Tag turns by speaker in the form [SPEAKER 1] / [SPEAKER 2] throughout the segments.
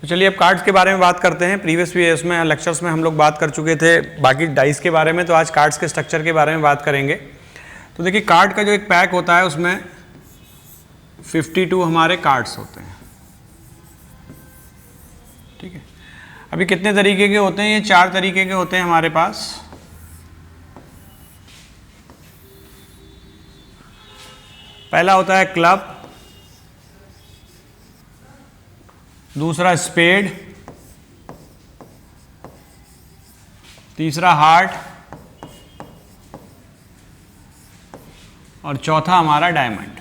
[SPEAKER 1] तो चलिए अब कार्ड्स के बारे में बात करते हैं। प्रीवियस उसमें लेक्चर्स में हम लोग बात कर चुके थे बाकी डाइस के बारे में, तो आज कार्ड्स के स्ट्रक्चर के बारे में बात करेंगे। तो देखिए कार्ड का जो एक पैक होता है उसमें 52 हमारे कार्ड्स होते हैं, ठीक है। अभी कितने तरीके के होते हैं? ये 4 तरीके के होते हैं हमारे पास। पहला होता है क्लब, दूसरा स्पेड, तीसरा हार्ट और चौथा हमारा डायमंड।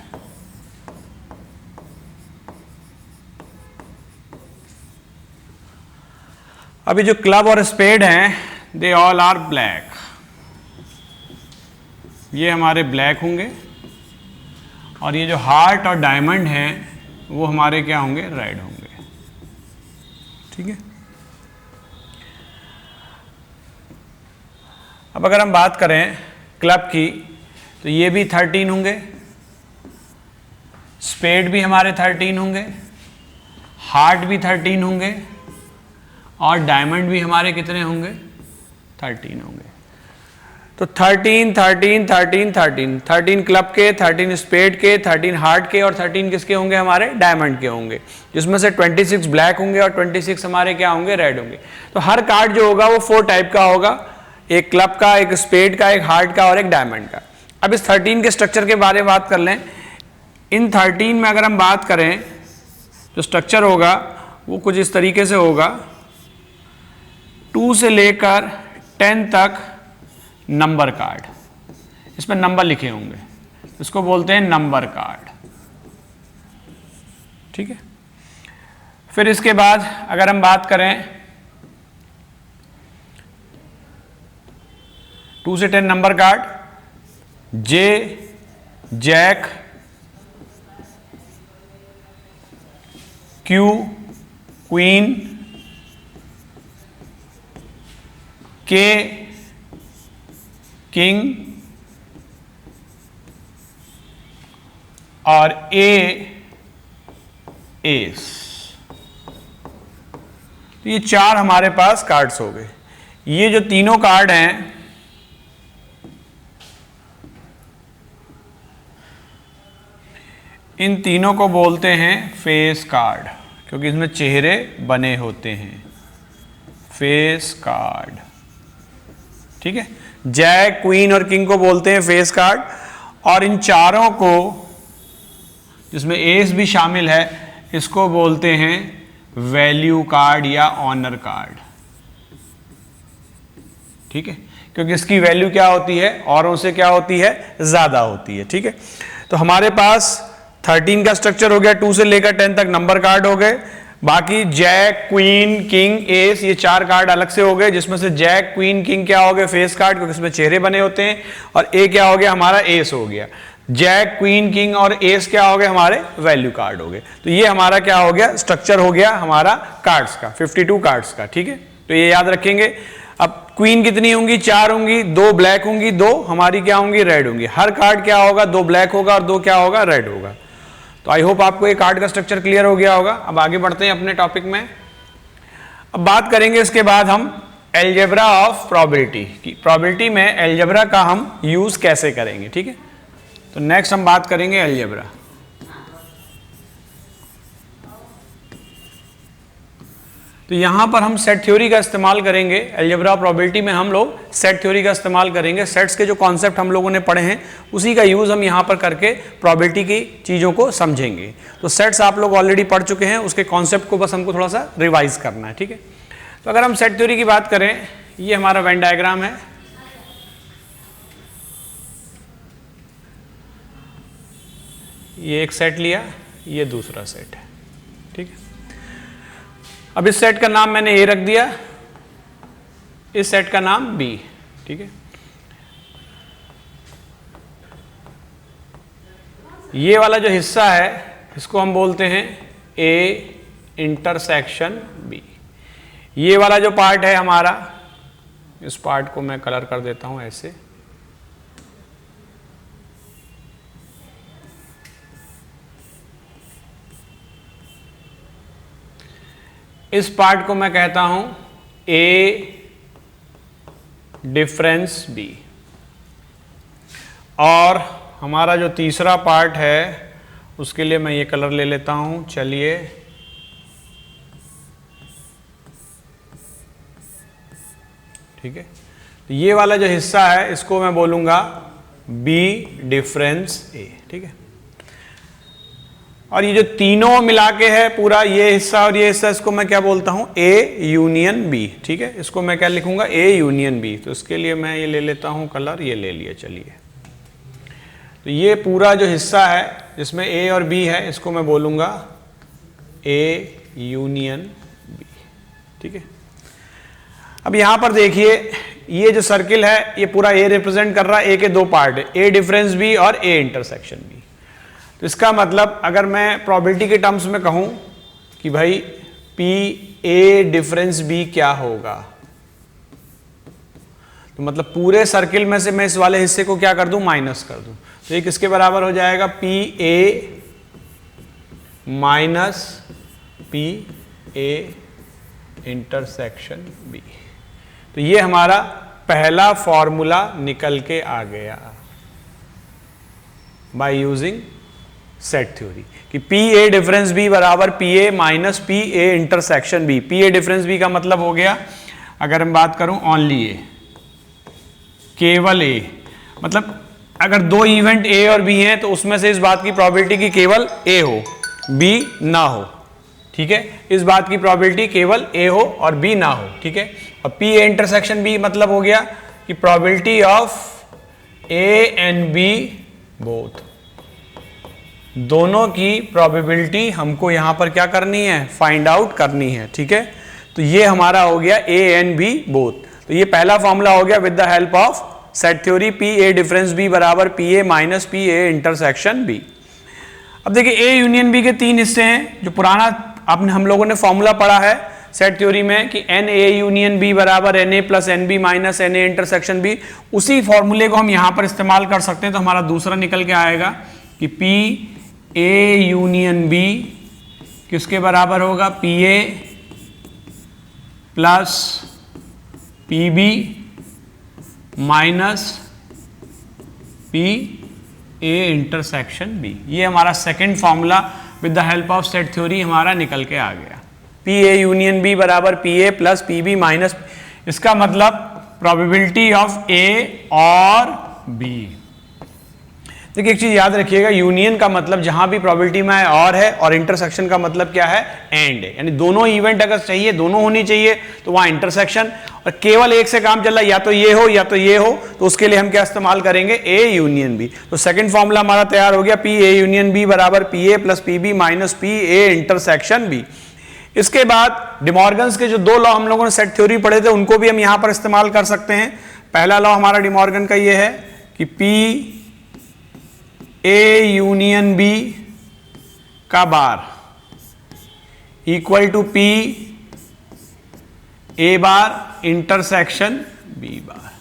[SPEAKER 1] अभी जो क्लब और स्पेड हैं दे ऑल आर ब्लैक, ये हमारे ब्लैक होंगे, और ये जो हार्ट और डायमंड हैं वो हमारे क्या होंगे? रेड होंगे, ठीक है। अब अगर हम बात करें क्लब की तो ये भी 13 होंगे, स्पेड भी हमारे 13 होंगे, हार्ट भी 13 होंगे और डायमंड भी हमारे कितने होंगे? 13 होंगे। तो 13 13 13 13 13 क्लब के, 13 स्पेड के, 13 हार्ट के और 13 किसके होंगे? हमारे डायमंड के होंगे, जिसमें से 26 ब्लैक होंगे और 26 हमारे क्या होंगे? रेड होंगे। तो हर कार्ड जो होगा वो 4 टाइप का होगा, एक क्लब का, एक स्पेड का, एक हार्ट का और एक डायमंड का। अब इस 13 के स्ट्रक्चर के बारे में बात कर लें। इन 13 में अगर हम बात करें जो स्ट्रक्चर होगा वो कुछ इस तरीके से होगा। 2 से लेकर 10 तक नंबर कार्ड, इसमें नंबर लिखे होंगे, इसको बोलते हैं नंबर कार्ड, ठीक है। फिर इसके बाद अगर हम बात करें 2 से 10 नंबर कार्ड, जे, जैक, क्यू, क्वीन, के, किंग और एस। तो ये 4 हमारे पास कार्ड्स हो गए। ये जो तीनों कार्ड हैं इन तीनों को बोलते हैं फेस कार्ड, क्योंकि इसमें चेहरे बने होते हैं। फेस कार्ड, ठीक है। जैक, क्वीन और किंग को बोलते हैं फेस कार्ड, और इन चारों को जिसमें एस भी शामिल है इसको बोलते हैं वैल्यू कार्ड या ऑनर कार्ड, ठीक है, क्योंकि इसकी वैल्यू क्या होती है? औरों से क्या होती है? ज्यादा होती है, ठीक है। तो हमारे पास 13 का स्ट्रक्चर हो गया, 2 से लेकर 10 तक नंबर कार्ड हो गए। बाकी जैक, क्वीन, किंग, एस, ये 4 कार्ड अलग से हो गए, जिसमें से जैक, क्वीन, किंग क्या हो गए? फेस कार्ड, क्योंकि इसमें चेहरे बने होते हैं। और ए क्या हो गया? हमारा एस हो गया। जैक, क्वीन, किंग और एस क्या हो गए? हमारे वैल्यू कार्ड हो गए। तो ये हमारा क्या हो गया? स्ट्रक्चर हो गया हमारा कार्ड्स का, 52 कार्ड्स का, ठीक है। तो ये याद रखेंगे। अब क्वीन कितनी होंगी? 4 होंगी, 2 ब्लैक होंगी, 2 हमारी क्या होंगी? रेड होंगी। हर कार्ड क्या होगा? 2 ब्लैक होगा और 2 क्या होगा? रेड होगा। तो आई होप आपको ये कार्ड का स्ट्रक्चर क्लियर हो गया होगा। अब आगे बढ़ते हैं अपने टॉपिक में। अब बात करेंगे इसके बाद हम अलजेब्रा ऑफ प्रोबेबिलिटी की। प्रोबेबिलिटी में अलजेब्रा का हम यूज कैसे करेंगे, ठीक है। तो नेक्स्ट हम बात करेंगे अलजेब्रा। तो यहां पर हम सेट थ्योरी का इस्तेमाल करेंगे। अलजेब्रा प्रोबेबिलिटी में हम लोग सेट थ्योरी का इस्तेमाल करेंगे। सेट्स के जो कॉन्सेप्ट हम लोगों ने पढ़े हैं उसी का यूज हम यहां पर करके प्रोबेबिलिटी की चीजों को समझेंगे। तो सेट्स आप लोग ऑलरेडी पढ़ चुके हैं, उसके कॉन्सेप्ट को बस हमको थोड़ा सा रिवाइज करना है, ठीक है। तो अगर हम सेट थ्योरी की बात करें, ये हमारा वेन डायग्राम है। ये एक सेट लिया, ये दूसरा सेट है, ठीक है। अब इस सेट का नाम मैंने ए रख दिया, इस सेट का नाम बी, ठीक है। ये वाला जो हिस्सा है इसको हम बोलते हैं ए इंटरसेक्शन बी। ये वाला जो पार्ट है हमारा, इस पार्ट को मैं कलर कर देता हूं ऐसे, इस पार्ट को मैं कहता हूं ए डिफरेंस बी, और हमारा जो तीसरा पार्ट है उसके लिए मैं ये कलर ले लेता हूं। चलिए, ठीक है, तो ये वाला जो हिस्सा है इसको मैं बोलूंगा बी डिफरेंस ए, ठीक है। और ये जो तीनों मिला के है पूरा ये हिस्सा और ये हिस्सा, इसको मैं क्या बोलता हूं, ए यूनियन बी, ठीक है। इसको मैं क्या लिखूंगा, ए यूनियन बी। तो इसके लिए मैं ये ले लेता हूं कलर, ये ले लिया। चलिए, तो ये पूरा जो हिस्सा है जिसमें ए और बी है इसको मैं बोलूंगा ए यूनियन बी, ठीक है। अब यहां पर देखिए, ये जो सर्किल है ये पूरा ए रिप्रेजेंट कर रहा है, ए के दो पार्ट है, ए डिफरेंस बी और ए इंटरसेक्शन बी। तो इसका मतलब अगर मैं प्रोबेबिलिटी के टर्म्स में कहूं कि भाई पी ए डिफरेंस बी क्या होगा, तो मतलब पूरे सर्किल में से मैं इस वाले हिस्से को क्या कर दूं, माइनस कर दूं। तो ये किसके बराबर हो जाएगा, P A minus P A intersection B. तो ये हमारा पहला फॉर्मूला निकल के आ गया बाय यूजिंग सेट थ्योरी कि पी ए डिफरेंस बी बराबर P A minus P A intersection B. P A difference B का मतलब हो गया, अगर हम बात करूं ओनली ए, केवल ए, मतलब अगर दो इवेंट ए और बी हैं तो उसमें से इस बात की प्रोबेबिलिटी कि केवल ए हो, बी ना हो, ठीक है। इस बात की प्रोबेबिलिटी केवल ए हो और बी ना हो, ठीक है। और पी ए इंटरसेक्शन बी मतलब हो गया कि probability of A and B both, दोनों की प्रोबेबिलिटी हमको यहां पर क्या करनी है, फाइंड आउट करनी है, ठीक है। तो ये हमारा हो गया ए एंड बी बोथ। तो ये पहला फॉर्मूला हो गया with the help of set theory, P A difference B बराबर P A minus P A intersection B. अब देखिए, ए यूनियन बी के तीन हिस्से हैं जो पुराना आपने हम लोगों ने फॉर्मूला पढ़ा है सेट थ्योरी में कि एन ए यूनियन बी बराबर n A plus n B minus n A intersection B. उसी फॉर्मूले को हम यहां पर इस्तेमाल कर सकते हैं। तो हमारा दूसरा निकल के आएगा कि पी ए यूनियन बी किसके बराबर होगा, P A plus P B minus P A intersection B. ये हमारा second formula with the help of set theory हमारा निकल के आ गया। पी ए यूनियन बी बराबर P A plus P B minus, इसका मतलब प्रोबेबिलिटी ऑफ ए और बी। देखिए, एक चीज याद रखिएगा, यूनियन का मतलब जहां भी प्रोबेबिलिटी में और है, और इंटरसेक्शन का मतलब क्या है, एंड है। यानी दोनों इवेंट अगर चाहिए, दोनों होनी चाहिए, तो वहां इंटरसेक्शन। और केवल एक से काम चल रहा है, या तो ये हो या तो ये हो, तो उसके लिए हम क्या इस्तेमाल करेंगे, ए यूनियन बी। तो सेकंड फॉर्मूला हमारा तैयार हो गया, पी ए यूनियन बी बराबर P A plus P B minus P A intersection B. इसके बाद डिमॉर्गन्स के जो दो लॉ हम लोगों ने सेट थ्योरी पढ़े थे उनको भी हम यहां पर इस्तेमाल कर सकते हैं। पहला लॉ हमारा डिमॉर्गन का ये है कि पी ए यूनियन बी का bar equal to P A bar intersection B bar,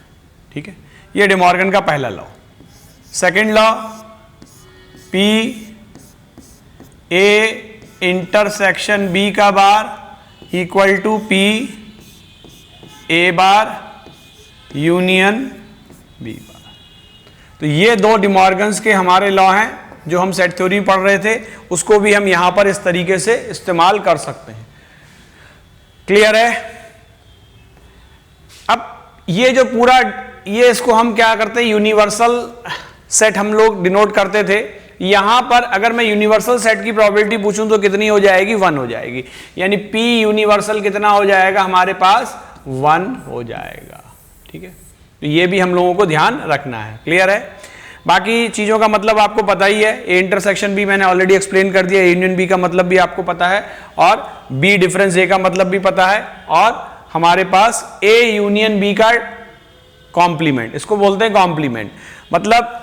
[SPEAKER 1] ठीक है। ये डिमॉर्गन का पहला law. Second law, P A intersection B का bar equal to P A bar union B bar. तो ये दो डिमॉर्गन्स के हमारे लॉ हैं जो हम सेट थ्योरी पढ़ रहे थे, उसको भी हम यहां पर इस तरीके से इस्तेमाल कर सकते हैं। क्लियर है? अब ये जो पूरा ये इसको हम क्या करते हैं, यूनिवर्सल सेट हम लोग डिनोट करते थे। यहां पर अगर मैं यूनिवर्सल सेट की प्रोबेबिलिटी पूछूं तो कितनी हो जाएगी, 1 हो जाएगी। यानी P यूनिवर्सल कितना हो जाएगा हमारे पास, 1 हो जाएगा, ठीक है। तो ये भी हम लोगों को ध्यान रखना है। क्लियर है? बाकी चीजों का मतलब आपको पता ही है। ए इंटरसेक्शन भी मैंने ऑलरेडी एक्सप्लेन कर दिया, यूनियन बी का मतलब भी आपको पता है, और बी डिफरेंस ए का मतलब भी पता है, और हमारे पास ए यूनियन बी का कॉम्प्लीमेंट, इसको बोलते हैं कॉम्प्लीमेंट। मतलब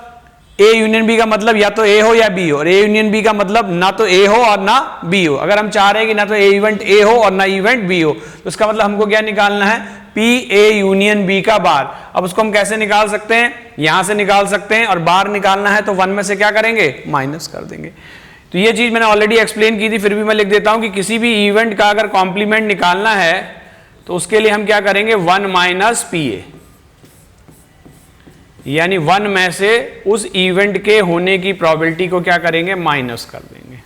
[SPEAKER 1] ए यूनियन बी का मतलब या तो ए हो या बी हो, और ए यूनियन बी का मतलब ना तो ए हो और ना बी हो। अगर हम चाह रहे हैं कि ना तो इवेंट ए हो और ना इवेंट बी हो, तो इसका मतलब हमको क्या निकालना है, पी ए यूनियन बी का बार। अब उसको हम कैसे निकाल सकते हैं, यहां से निकाल सकते हैं, और बार निकालना है तो 1 में से क्या करेंगे, माइनस कर देंगे। तो ये चीज मैंने ऑलरेडी एक्सप्लेन की थी, फिर भी मैं लिख देता हूं कि किसी भी इवेंट का अगर कॉम्प्लीमेंट निकालना है तो उसके लिए हम क्या करेंगे, 1 माइनस पी ए, यानी 1 में से उस इवेंट के होने की प्रोबेबिलिटी को क्या करेंगे, माइनस कर देंगे।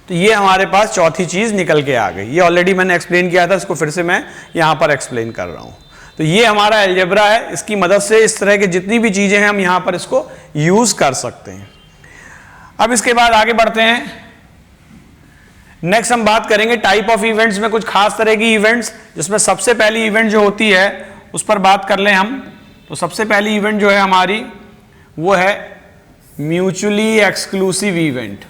[SPEAKER 1] तो ये हमारे पास चौथी चीज निकल के आ गई। ये ऑलरेडी मैंने एक्सप्लेन किया था, इसको फिर से मैं यहां पर एक्सप्लेन कर रहा हूं। तो ये हमारा अलजेब्रा है, इसकी मदद से इस तरह की जितनी भी चीजें हैं हम यहां पर इसको यूज कर सकते हैं। अब इसके बाद आगे बढ़ते हैं। नेक्स्ट हम बात करेंगे टाइप ऑफ इवेंट्स में कुछ खास तरह की इवेंट्स, जिसमें सबसे पहली इवेंट जो होती है उस पर बात कर लें हम। तो सबसे पहली इवेंट जो है हमारी वो है म्यूचुअली एक्सक्लूसिव इवेंट।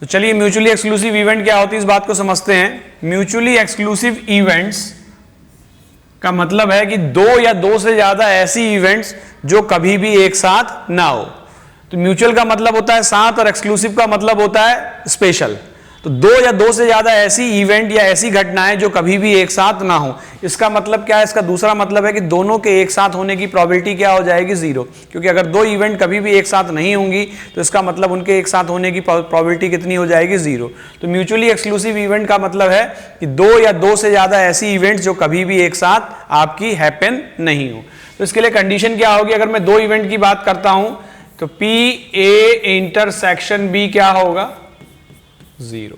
[SPEAKER 1] तो चलिए म्यूचुअली एक्सक्लूसिव इवेंट क्या होती है इस बात को समझते हैं। म्यूचुअली एक्सक्लूसिव इवेंट्स का मतलब है कि दो या दो से ज्यादा ऐसी इवेंट्स जो कभी भी एक साथ ना हो। तो म्यूचुअल का मतलब होता है साथ और एक्सक्लूसिव का मतलब होता है स्पेशल। तो दो या दो से ज्यादा ऐसी इवेंट या ऐसी घटनाएं जो कभी भी एक साथ ना हो। इसका मतलब क्या है, इसका दूसरा मतलब है कि दोनों के एक साथ होने की प्रोबेबिलिटी क्या हो जाएगी, 0। क्योंकि अगर दो इवेंट कभी भी एक साथ नहीं होंगी तो इसका मतलब उनके एक साथ होने की प्रोबेबिलिटी कितनी हो जाएगी, 0। तो म्यूचुअली एक्सक्लूसिव इवेंट का मतलब है कि दो या दो से ज्यादा ऐसी इवेंट्स जो कभी भी एक साथ आपकी हैपन नहीं हो। तो इसके लिए कंडीशन क्या होगी, अगर मैं दो इवेंट की बात करता हूं तो पी ए इंटरसेक्शन बी क्या होगा, 0।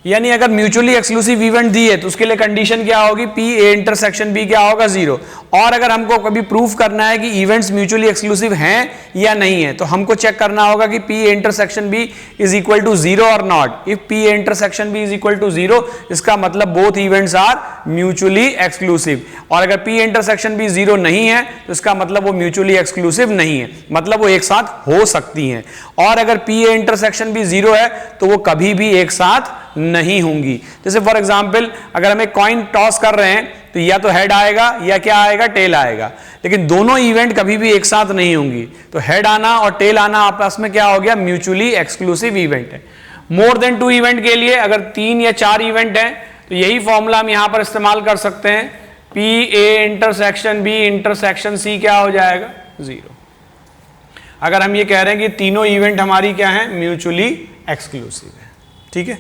[SPEAKER 1] यानी अगर म्यूचुअली एक्सक्लूसिव इवेंट दी है तो उसके लिए कंडीशन क्या होगी, पी ए इंटरसेक्शन बी क्या होगा, 0। और अगर हमको कभी प्रूफ करना है कि इवेंट्स म्यूचुअली एक्सक्लूसिव हैं या नहीं है तो हमको चेक करना होगा कि P A intersection B is equal to 0 और not. If P A intersection B is equal to 0 इसका मतलब both events are mutually exclusive. और अगर पी ए इंटरसेक्शन बी 0 नहीं है तो इसका मतलब वो म्यूचुअली एक्सक्लूसिव नहीं है, मतलब वो एक साथ हो सकती हैं। और अगर पी ए इंटरसेक्शन बी 0 है तो वो कभी भी एक साथ नहीं होंगी। जैसे फॉर एग्जांपल अगर हम एक कॉइन टॉस कर रहे हैं तो या तो हेड आएगा या क्या आएगा, टेल आएगा, लेकिन दोनों इवेंट कभी भी एक साथ नहीं होंगी। तो हेड आना और टेल आना आपस में क्या हो गया, म्यूचुअली एक्सक्लूसिव इवेंट है। मोर देन 2 इवेंट के लिए अगर 3 या 4 इवेंट हैं तो यही फॉर्मूला हम यहां पर इस्तेमाल कर सकते हैं, P A intersection B intersection C क्या हो जाएगा, 0। अगर हम ये कह रहे हैं कि तीनों इवेंट हमारी क्या है, म्यूचुअली एक्सक्लूसिव है। ठीक है,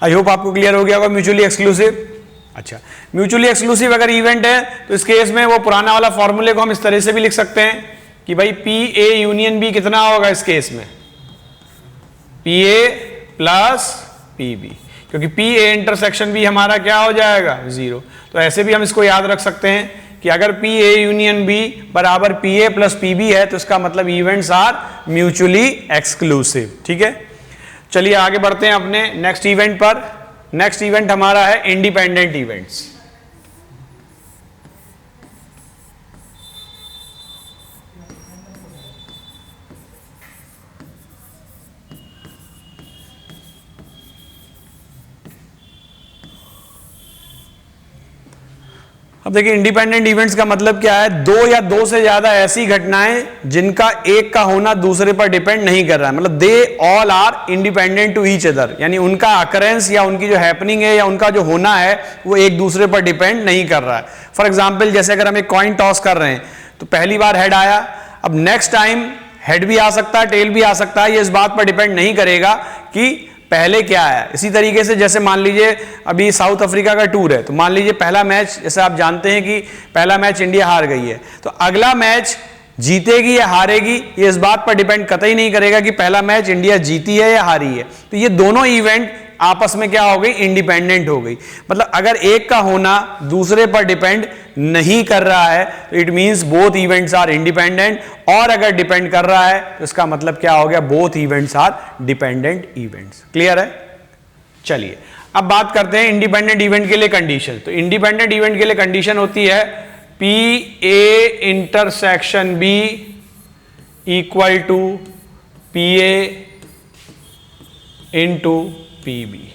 [SPEAKER 1] आई होप आपको क्लियर हो गया होगा म्यूचुअली एक्सक्लूसिव। अच्छा, म्यूचुअली एक्सक्लूसिव अगर इवेंट है तो इस केस में वो पुराना वाला फॉर्मूले को हम इस तरह से भी लिख सकते हैं कि भाई पी ए यूनियन बी कितना होगा इस केस में, P A plus P B, क्योंकि पी ए इंटरसेक्शन बी हमारा क्या हो जाएगा, 0। तो ऐसे भी हम इसको याद रख सकते हैं कि अगर पी ए यूनियन बी बराबर P A plus P B है तो इसका मतलब इवेंट्स आर म्यूचुअली एक्सक्लूसिव। ठीक है, चलिए आगे बढ़ते हैं अपने नेक्स्ट इवेंट पर। नेक्स्ट इवेंट हमारा है इंडिपेंडेंट इवेंट्स। अब देखिए इंडिपेंडेंट इवेंट्स का मतलब क्या है, दो या दो से ज्यादा ऐसी घटनाएं जिनका एक का होना दूसरे पर डिपेंड नहीं कर रहा है, मतलब they all are independent to each other, यानी उनका अकरेंस या उनकी जो हैपनिंग है या उनका जो होना है वो एक दूसरे पर डिपेंड नहीं कर रहा है। फॉर एग्जाम्पल जैसे अगर हम एक कॉइन टॉस कर रहे हैं तो पहली बार हेड आया, अब नेक्स्ट टाइम हेड भी आ सकता है टेल भी आ सकता है, ये इस बात पर डिपेंड नहीं करेगा कि पहले क्या है। इसी तरीके से जैसे मान लीजिए अभी साउथ अफ्रीका का टूर है तो मान लीजिए पहला मैच, जैसे आप जानते हैं कि पहला मैच इंडिया हार गई है, तो अगला मैच जीतेगी या हारेगी ये इस बात पर डिपेंड कतई नहीं करेगा कि पहला मैच इंडिया जीती है या हारी है। तो ये दोनों इवेंट आपस में क्या हो गई, इंडिपेंडेंट हो गई। मतलब अगर एक का होना दूसरे पर डिपेंड नहीं कर रहा है तो it means both events are independent, और अगर डिपेंड कर रहा है तो इसका मतलब क्या हो गया, both events are dependent events. Clear है? चलिए अब बात करते हैं इंडिपेंडेंट इवेंट के लिए कंडीशन। तो इंडिपेंडेंट इवेंट के लिए कंडीशन होती है P A intersection B equal to P A into P B.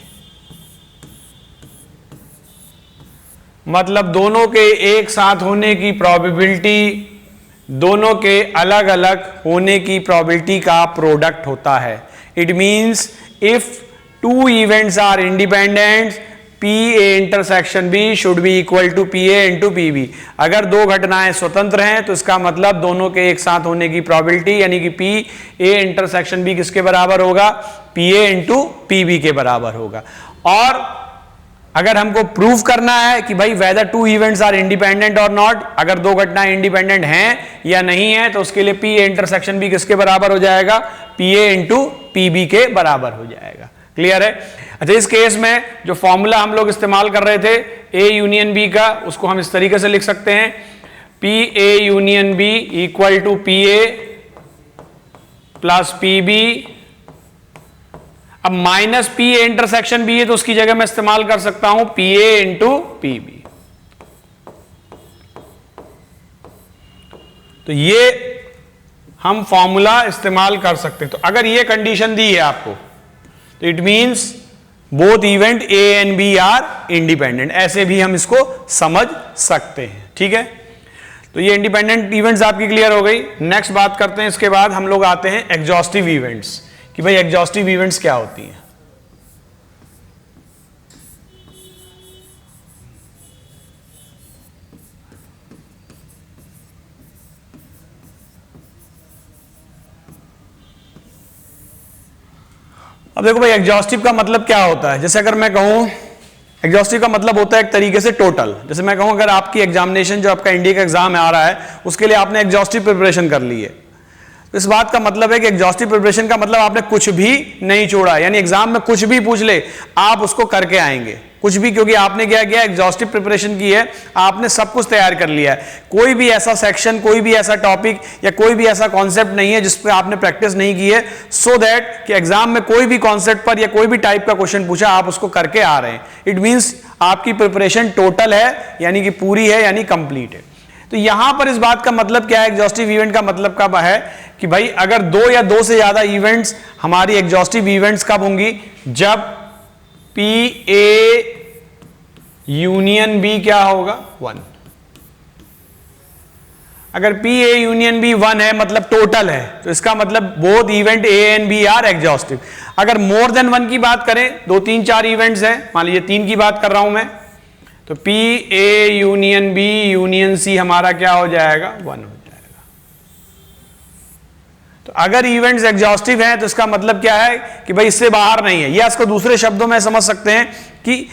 [SPEAKER 1] मतलब दोनों के एक साथ होने की प्रोबेबिलिटी दोनों के अलग अलग होने की प्रोबेबिलिटी का प्रोडक्ट होता है। It means if two events are independent, P A intersection B should be equal to P A into P B. अगर दो घटनाएं स्वतंत्र हैं तो इसका मतलब दोनों के एक साथ होने की प्रोबेबिलिटी यानी कि पी ए इंटरसेक्शन बी किसके बराबर होगा, P A into P B के बराबर होगा। और अगर हमको प्रूव करना है कि भाई whether two events are independent और नॉट, अगर दो घटनाएं इंडिपेंडेंट हैं या नहीं है, तो उसके लिए पी ए इंटरसेक्शन बी किसके बराबर हो जाएगा, P A into P B के बराबर हो जाएगा। क्लियर है? अच्छा, इस केस में जो फॉर्मूला हम लोग इस्तेमाल कर रहे थे ए यूनियन बी का, उसको हम इस तरीके से लिख सकते हैं, P A union B equal to P A plus P B. अब minus P A intersection B है तो उसकी जगह मैं इस्तेमाल कर सकता हूं P A into P B. तो ये हम फॉर्मूला इस्तेमाल कर सकते हैं। तो अगर ये कंडीशन दी है आपको तो it means both event A and B are independent, ऐसे भी हम इसको समझ सकते हैं। ठीक है, तो ये इंडिपेंडेंट इवेंट्स आपकी क्लियर हो गई। नेक्स्ट बात करते हैं, इसके बाद हम लोग आते हैं एग्जॉस्टिव इवेंट्स, कि भाई एग्जॉस्टिव इवेंट्स क्या होती हैं। अब देखो भाई, एग्जॉस्टिव का मतलब क्या होता है। जैसे अगर मैं कहूं, एग्जॉस्टिव का मतलब होता है एक तरीके से टोटल। जैसे मैं कहूं अगर आपकी एग्जामिनेशन जो आपका इंडिया का एग्जाम आ रहा है उसके लिए आपने एग्जॉस्टिव प्रिपरेशन कर ली है, तो इस बात का मतलब है कि एग्जॉस्टिव प्रिपरेशन का मतलब आपने कुछ भी नहीं छोड़ा, यानी एग्जाम में कुछ भी पूछ ले आप उसको करके आएंगे, कुछ भी, क्योंकि आपने क्या किया, एग्जॉस्टिव प्रिपरेशन की है, आपने सब कुछ तैयार कर लिया है। कोई भी ऐसा सेक्शन, कोई भी ऐसा टॉपिक या कोई भी ऐसा कॉन्सेप्ट नहीं है जिस पे आपने प्रैक्टिस नहीं की है, सो दैट कि एग्जाम में कोई भी कॉन्सेप्ट पर या कोई भी टाइप का क्वेश्चन पूछा आप उसको करके आ रहे हैं। इट मींस आपकी प्रिपरेशन टोटल है, यानी कि पूरी है, यानी कंप्लीट है। तो यहां पर इस बात का मतलब क्या है, एग्जॉस्टिव इवेंट का मतलब कब है कि भाई अगर दो या दो से ज्यादा इवेंट्स हमारी एग्जॉस्टिव इवेंट्स कब होंगी, जब पी ए यूनियन बी क्या होगा, 1। अगर पी ए यूनियन बी 1 है मतलब टोटल है, तो इसका मतलब both event A and B are exhaustive. अगर मोर देन 1 की बात करें, 2 3 4 इवेंट्स हैं, मान लीजिए 3 की बात कर रहा हूं मैं, तो P A union B union C हमारा क्या हो जाएगा, 1 हो जाएगा। तो अगर इवेंट्स एग्जॉस्टिव हैं तो इसका मतलब क्या है कि भाई इससे बाहर नहीं है, या इसको दूसरे शब्दों में समझ सकते हैं कि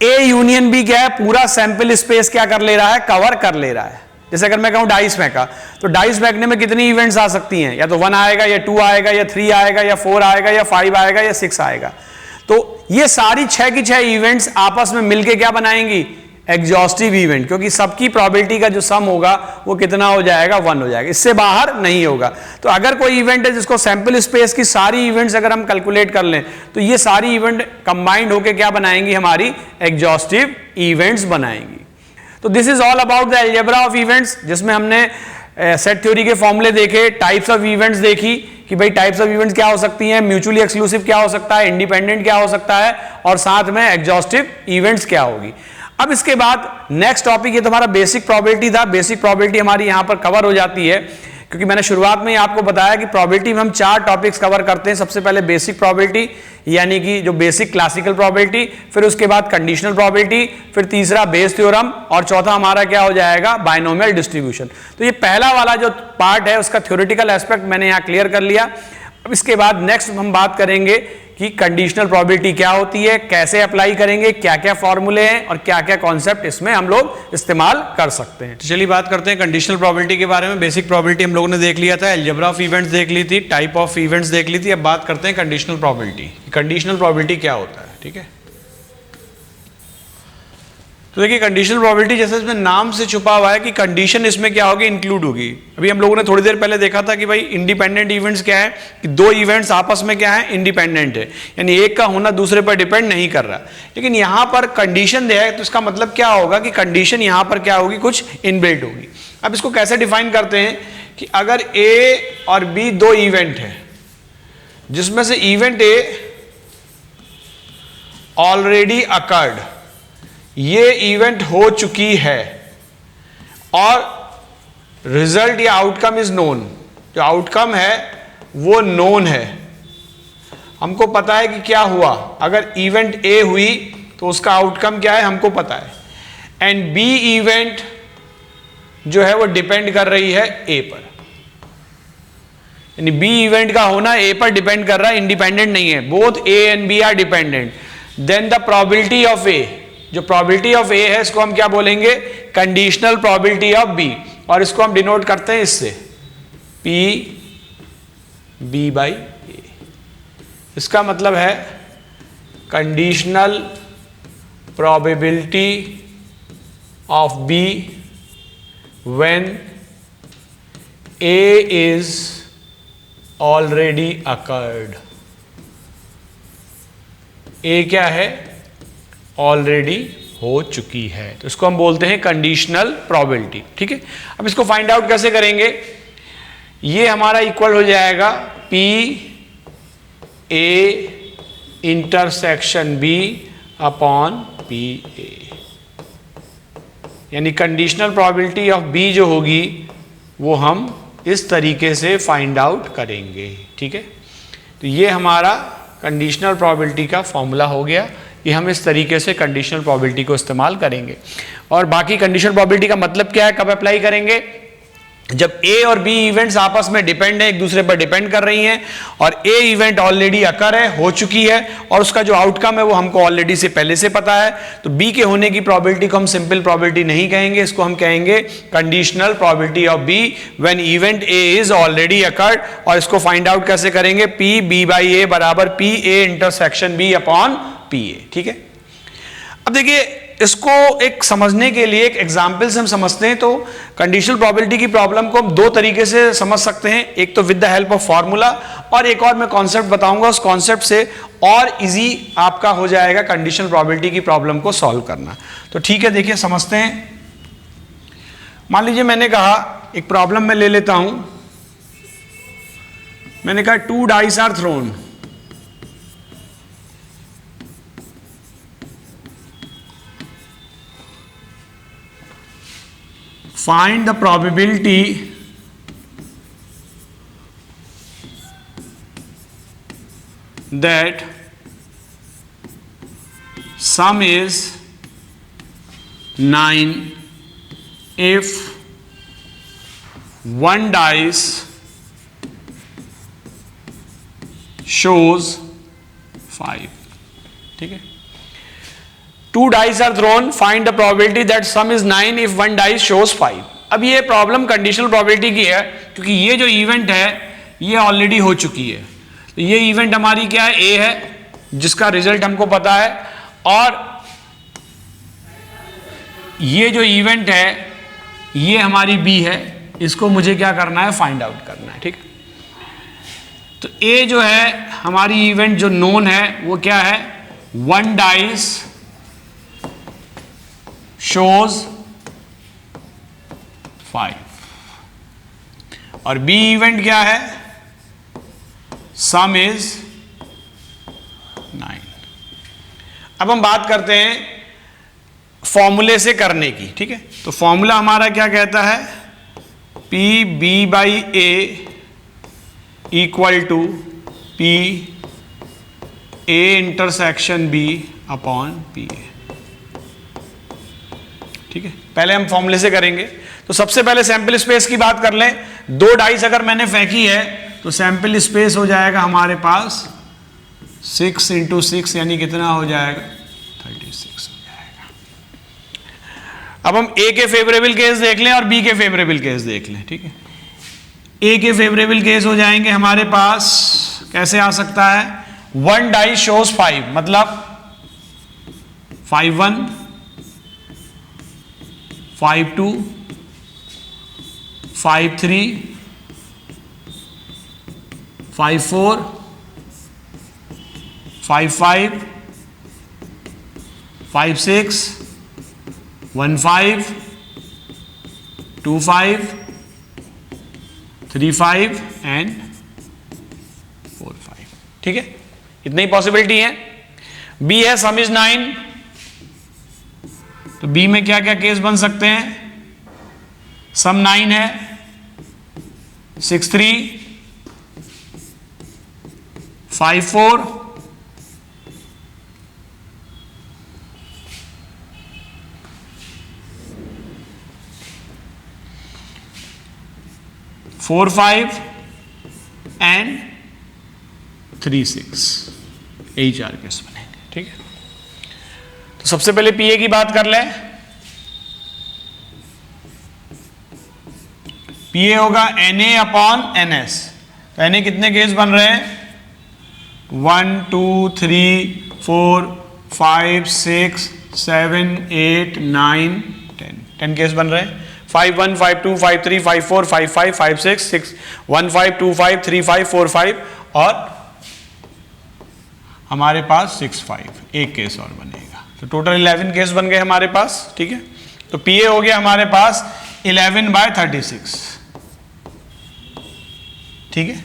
[SPEAKER 1] ए यूनियन बी क्या है, पूरा सैंपल स्पेस क्या कर ले रहा है, कवर कर ले रहा है। जैसे अगर मैं कहूं डाइस फेंका, तो डाइस फेंकने में कितनी इवेंट्स आ सकती हैं, या तो 1 आएगा या 2 आएगा या 3 आएगा या 4 आएगा या 5 आएगा या 6 आएगा। तो ये सारी 6 की 6 इवेंट्स आपस में मिलके क्या बनाएंगी, एग्जॉस्टिव इवेंट, क्योंकि सबकी प्रोबेबिलिटी का जो सम होगा वो कितना हो जाएगा, 1 हो जाएगा, इससे बाहर नहीं होगा। तो अगर कोई इवेंट है जिसको सैंपल स्पेस की सारी इवेंट्स अगर हम कैलकुलेट कर लें, तो ये सारी इवेंट कंबाइंड होकर क्या बनाएंगी, हमारी एग्जॉस्टिव इवेंट्स बनाएंगी। तो this is all about the algebra of events, जिसमें हमने सेट थ्योरी के फॉर्मूले देखे, टाइप्स ऑफ इवेंट्स देखी कि भाई टाइप्स ऑफ इवेंट्स क्या हो सकती हैं, म्यूचुअली एक्सक्लूसिव क्या हो सकता है, इंडिपेंडेंट क्या हो सकता है, और साथ में एग्जॉस्टिव इवेंट्स क्या होगी। अब इसके बाद नेक्स्ट टॉपिक, ये तुम्हारा बेसिक प्रोबेबिलिटी था। बेसिक प्रोबेबिलिटी हमारी यहां पर कवर हो जाती है, क्योंकि मैंने शुरुआत में ही आपको बताया कि प्रोबेबिलिटी में हम 4 टॉपिक्स कवर करते हैं। सबसे पहले बेसिक प्रोबेबिलिटी, यानी कि जो बेसिक क्लासिकल प्रोबेबिलिटी, फिर उसके बाद कंडीशनल प्रोबेबिलिटी, फिर तीसरा बेस थ्योरम, और चौथा हमारा क्या हो जाएगा, बायनोमियल डिस्ट्रीब्यूशन। तो ये पहला वाला जो पार्ट है उसका थ्योरेटिकल एस्पेक्ट मैंने यहाँ क्लियर कर लिया। अब इसके बाद नेक्स्ट हम बात करेंगे कि कंडीशनल प्रोबेबिलिटी क्या होती है, कैसे अप्लाई करेंगे, क्या क्या फॉर्मूले हैं और क्या क्या कॉन्सेप्ट इसमें हम लोग इस्तेमाल कर सकते हैं। तो चलिए बात करते हैं कंडीशनल प्रोबेबिलिटी के बारे में। बेसिक प्रोबेबिलिटी हम लोगों ने देख लिया था, अलजेब्रा ऑफ इवेंट्स देख ली थी, टाइप ऑफ इवेंट्स देख ली थी। अब बात करते हैं कंडीशनल प्रोबेबिलिटी। कंडीशनल प्रोबेबिलिटी क्या होता है, ठीक है। तो देखिए, कंडीशनल प्रोबेबिलिटी जैसे इसमें नाम से छुपा हुआ है कि कंडीशन इसमें क्या होगी, इंक्लूड होगी। अभी हम लोगों ने थोड़ी देर पहले देखा था कि भाई इंडिपेंडेंट इवेंट्स क्या है, कि 2 इवेंट्स आपस में क्या है, इंडिपेंडेंट है, यानी एक का होना दूसरे पर डिपेंड नहीं कर रहा। लेकिन यहां पर कंडीशन दिया है, तो इसका मतलब क्या होगा कि कंडीशन यहां पर क्या होगी, कुछ इनबिल्ट होगी। अब इसको कैसे डिफाइन करते हैं कि अगर ए और बी 2 इवेंट है, जिसमें से इवेंट ए ऑलरेडी अकर्ड, ये इवेंट हो चुकी है और रिजल्ट या आउटकम इज नोन, जो आउटकम है वो नोन है, हमको पता है कि क्या हुआ। अगर इवेंट ए हुई तो उसका आउटकम क्या है हमको पता है, एंड बी इवेंट जो है वो डिपेंड कर रही है ए पर, यानी बी इवेंट का होना ए पर डिपेंड कर रहा है, इंडिपेंडेंट नहीं है। Both A and B are dependent. Then the probability of A, जो प्रोबेबिलिटी ऑफ ए है इसको हम क्या बोलेंगे, कंडीशनल प्रोबेबिलिटी ऑफ बी, और इसको हम डिनोट करते हैं इससे पी बी बाई ए। इसका मतलब है conditional probability of B when A is already occurred. A क्या है, ऑलरेडी हो चुकी है, तो इसको हम बोलते हैं कंडीशनल प्रोबेबिलिटी। ठीक है, अब इसको फाइंड आउट कैसे करेंगे, ये हमारा इक्वल हो जाएगा P A intersection B upon P A, यानी कंडीशनल प्रोबेबिलिटी ऑफ बी जो होगी वो हम इस तरीके से फाइंड आउट करेंगे। ठीक है, तो ये हमारा कंडीशनल प्रोबेबिलिटी का फॉर्मूला हो गया, ये हम इस तरीके से कंडीशनल प्रोबेबिलिटी को इस्तेमाल करेंगे। और बाकी कंडीशनल प्रोबेबिलिटी का मतलब क्या है, कब अप्लाई करेंगे, जब ए और बी इवेंट्स आपस में डिपेंड है, एक दूसरे पर डिपेंड कर रही हैं, और ए इवेंट ऑलरेडी अकर है, हो चुकी है, और उसका जो आउटकम है वो हमको ऑलरेडी से पहले से पता है, तो बी के होने की प्रोबेबिलिटी को हम सिंपल प्रोबेबिलिटी नहीं कहेंगे, इसको हम कहेंगे conditional probability of B when event A is already occurred. और इसको फाइंड आउट कैसे करेंगे, पी बी बाई ए बराबर P A intersection B upon P A. ठीक है, अब देखिए इसको एक समझने के लिए एक एग्जाम्पल से हम समझते हैं, तो कंडीशनल प्रोबेबिलिटी की प्रॉब्लम को हम दो तरीके से समझ सकते हैं, एक तो with the help of formula, और एक और मैं कॉन्सेप्ट बताऊंगा, उस कॉन्सेप्ट से और इजी आपका हो जाएगा कंडीशनल प्रोबेबिलिटी की प्रॉब्लम को सॉल्व करना। तो ठीक है, देखिए समझते हैं। मान लीजिए मैंने कहा एक प्रॉब्लम मैं ले लेता हूं, मैंने कहा 2 dice are thrown, find the probability that sum is 9 if one dice shows 5। ठीक है, 2 dice are thrown, find the probability that sum is 9 if one dice shows 5। अब ये प्रॉब्लम कंडीशनल प्रोबेबिलिटी की है, क्योंकि ये जो इवेंट है ये ऑलरेडी हो चुकी है, तो ये इवेंट हमारी क्या है, ए है, जिसका रिजल्ट हमको पता है, और ये जो इवेंट है ये हमारी बी है, इसको मुझे क्या करना है, फाइंड आउट करना है। ठीक, तो ए जो है हमारी इवेंट जो नोन है वो क्या है, 1 डाइस shows 5, और बी इवेंट क्या है, सम इज 9। अब हम बात करते हैं फॉर्मूले से करने की। ठीक है, तो फॉर्मूला हमारा क्या कहता है, P B by A equal to P A intersection B upon P A. ठीक है, पहले हम फॉर्मूले से करेंगे, तो सबसे पहले सैंपल स्पेस की बात कर लें। 2 डाइस अगर मैंने फेंकी है तो सैंपल स्पेस हो जाएगा हमारे पास 6 × 6, यानी कितना हो जाएगा, 36 हो जाएगा। अब हम ए के फेवरेबल केस देख लें और बी के फेवरेबल केस देख लें। ठीक है, ए के फेवरेबल केस हो जाएंगे हमारे पास, कैसे आ सकता है, 1 डाइस शोज 5, मतलब 5-1 5-2 5-3 5-4 5-5 5-6 1-5 2-5 3-5 एंड 4-5। ठीक है, इतनी पॉसिबिलिटी है। बी है सम इज 9, तो बी में क्या क्या केस बन सकते हैं? सम 9 है, 6 3 5 4 4 5 एंड 3 6, यही 4 केस बनेंगे। ठीक है, तो सबसे पहले पीए की बात कर लें। पीए होगा Na अपॉन NS। तो Na कितने केस बन रहे हैं? 1 2 3 4 5 6 7 8 9 10 केस बन रहे हैं। 5 1 5 2 5 3 5 4 5 5 5 6 6 1 5 2 5 3 5 4 5 और हमारे पास 6 5, एक केस और बनेगा। तो टोटल 11 केस बन गए हमारे पास। ठीक है, तो पीए हो गया हमारे पास 11/36। ठीक है,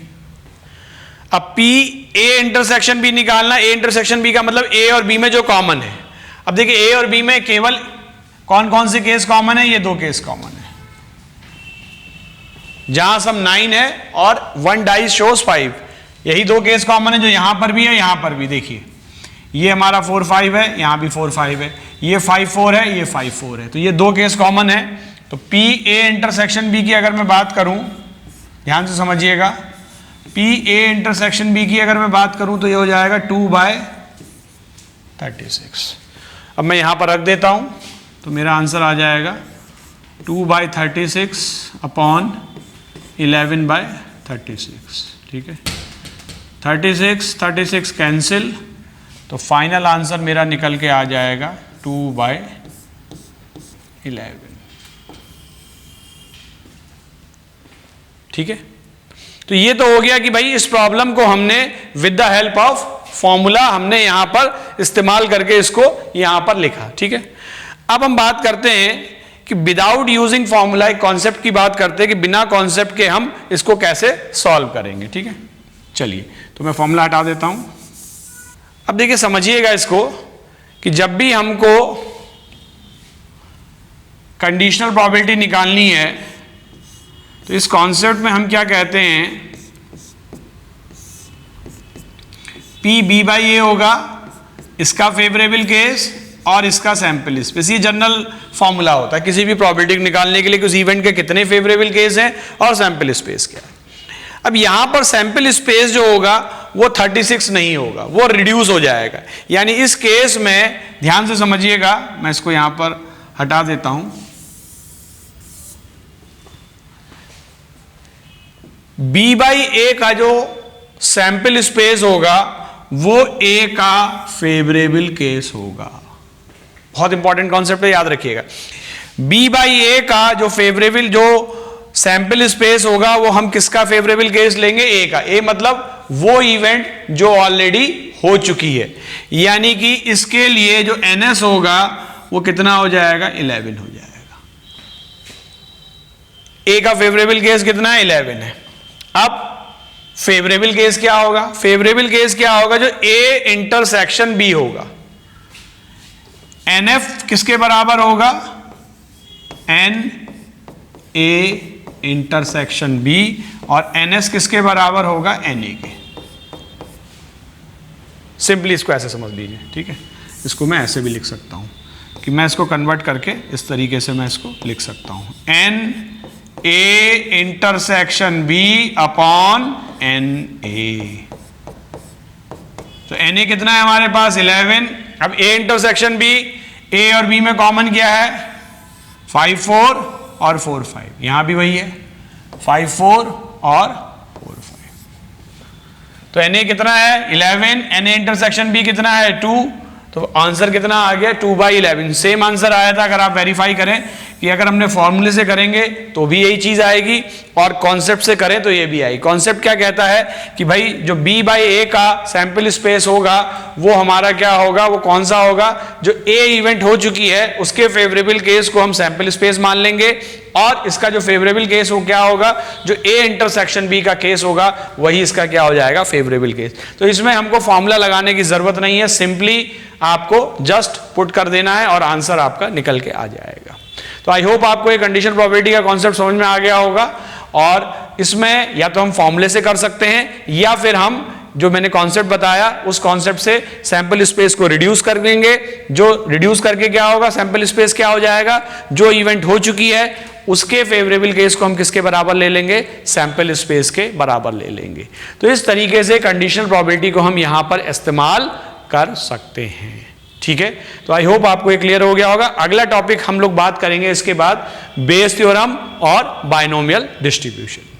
[SPEAKER 1] अब पी ए इंटरसेक्शन बी निकालना। ए इंटरसेक्शन बी का मतलब ए और बी में जो कॉमन है। अब देखिए ए और बी में केवल कौन कौन से केस कॉमन है? ये 2 केस कॉमन है, जहां सम 9 है और 1 डाइस शोज 5। यही 2 केस कॉमन है जो यहां पर भी है, यहां पर भी। देखिए ये हमारा 4 5 है, यहां भी 4 5 है, ये 5 4 है, ये 5 4 है। तो ये 2 केस कॉमन है। तो पी ए इंटरसेक्शन बी की अगर मैं बात करूं, ध्यान से समझिएगा, पी ए इंटरसेक्शन बी की अगर मैं बात करूं तो ये हो जाएगा 2/36। अब मैं यहां पर रख देता हूं तो मेरा आंसर आ जाएगा 2/36 अपॉन 11/36। ठीक है, 36 कैंसिल, तो फाइनल आंसर मेरा निकल के आ जाएगा 2/11। ठीक है, तो ये तो हो गया कि भाई इस प्रॉब्लम को हमने with the help of formula हमने यहां पर इस्तेमाल करके इसको यहां पर लिखा। ठीक है, अब हम बात करते हैं कि विदाउट यूजिंग फॉर्मूला, एक कॉन्सेप्ट की बात करते हैं कि बिना कॉन्सेप्ट के हम इसको कैसे सॉल्व करेंगे। ठीक है, चलिए तो मैं फॉर्मूला हटा देता हूं। अब देखिए समझिएगा इसको कि जब भी हमको कंडीशनल प्रोबेबिलिटी निकालनी है तो इस कॉन्सेप्ट में हम क्या कहते हैं, पी बी बाई ए होगा, इसका फेवरेबल केस और इसका सैंपल स्पेस। ये जनरल फॉर्मूला होता है किसी भी प्रोबेबिलिटी निकालने के लिए कि उस इवेंट के कितने फेवरेबल केस हैं और सैंपल स्पेस क्या है। अब यहां पर सैंपल स्पेस जो होगा वो 36 नहीं होगा, वो रिड्यूस हो जाएगा। यानी इस केस में ध्यान से समझिएगा, मैं इसको यहां पर हटा देता हूं। बी बाई ए का जो सैंपल स्पेस होगा वो ए का फेवरेबल केस होगा। बहुत इंपॉर्टेंट कॉन्सेप्ट है, याद रखिएगा। बी बाई ए का जो फेवरेबल जो सैंपल स्पेस होगा वो हम किसका फेवरेबल केस लेंगे? ए का। ए मतलब वो इवेंट जो ऑलरेडी हो चुकी है, यानी कि इसके लिए जो NS होगा वो कितना हो जाएगा? 11 हो जाएगा। ए का फेवरेबल केस कितना है? 11 है। अब फेवरेबल केस क्या होगा? फेवरेबल केस क्या होगा? जो ए इंटरसेक्शन बी होगा। NF किसके बराबर होगा? N A इंटरसेक्शन B, और NS किसके बराबर होगा? NA के। सिंपली इसको ऐसे समझ लीजिए। ठीक है, इसको मैं ऐसे भी लिख सकता हूं कि मैं इसको कन्वर्ट करके इस तरीके से मैं इसको लिख सकता हूं, NA intersection B upon NA। तो NA कितना है हमारे पास? 11। अब A इंटरसेक्शन B, A और B में कॉमन क्या है? 5 4 और 4 5। यहां भी वही है, 5 4 और 4 5। तो NA कितना है? 11। NA इंटरसेक्शन B कितना है? 2। तो आंसर कितना आ गया? 2/11। सेम आंसर आया था। अगर आप वेरीफाई करें कि अगर हमने फॉर्मूले से करेंगे तो भी यही चीज आएगी और कॉन्सेप्ट से करें तो ये भी आएगी। कॉन्सेप्ट क्या कहता है कि भाई जो B बाई ए का सैंपल स्पेस होगा वो हमारा क्या होगा? वो कौन सा होगा? जो ए इवेंट हो चुकी है उसके फेवरेबल केस को हम सैंपल स्पेस मान लेंगे और इसका जो फेवरेबल केस वो क्या होगा, जो ए इंटरसेक्शन बी का केस होगा वही इसका क्या हो जाएगा, फेवरेबल केस। तो इसमें हमको फॉर्मूला लगाने की जरूरत नहीं है, सिंपली आपको जस्ट पुट कर देना है और आंसर आपका निकल के आ जाएगा। तो आई होप आपको ये कंडीशन प्रोबेबिलिटी का कॉन्सेप्ट समझ में आ गया होगा, और इसमें या तो हम फॉर्मूले से कर सकते हैं या फिर हम जो मैंने कॉन्सेप्ट बताया उस कॉन्सेप्ट से सैंपल स्पेस को रिड्यूस कर देंगे। जो रिड्यूस करके क्या होगा, सैंपल स्पेस क्या हो जाएगा, जो इवेंट हो चुकी है उसके फेवरेबल केस को हम किसके बराबर ले लेंगे, सैंपल स्पेस के बराबर ले लेंगे। तो इस तरीके से कंडीशनल प्रोबेबिलिटी को हम यहां पर इस्तेमाल कर सकते हैं। ठीक है, तो आई होप आपको ये क्लियर हो गया होगा। अगला टॉपिक हम लोग बात करेंगे इसके बाद बेस थ्योरम और बायनोमियल डिस्ट्रीब्यूशन।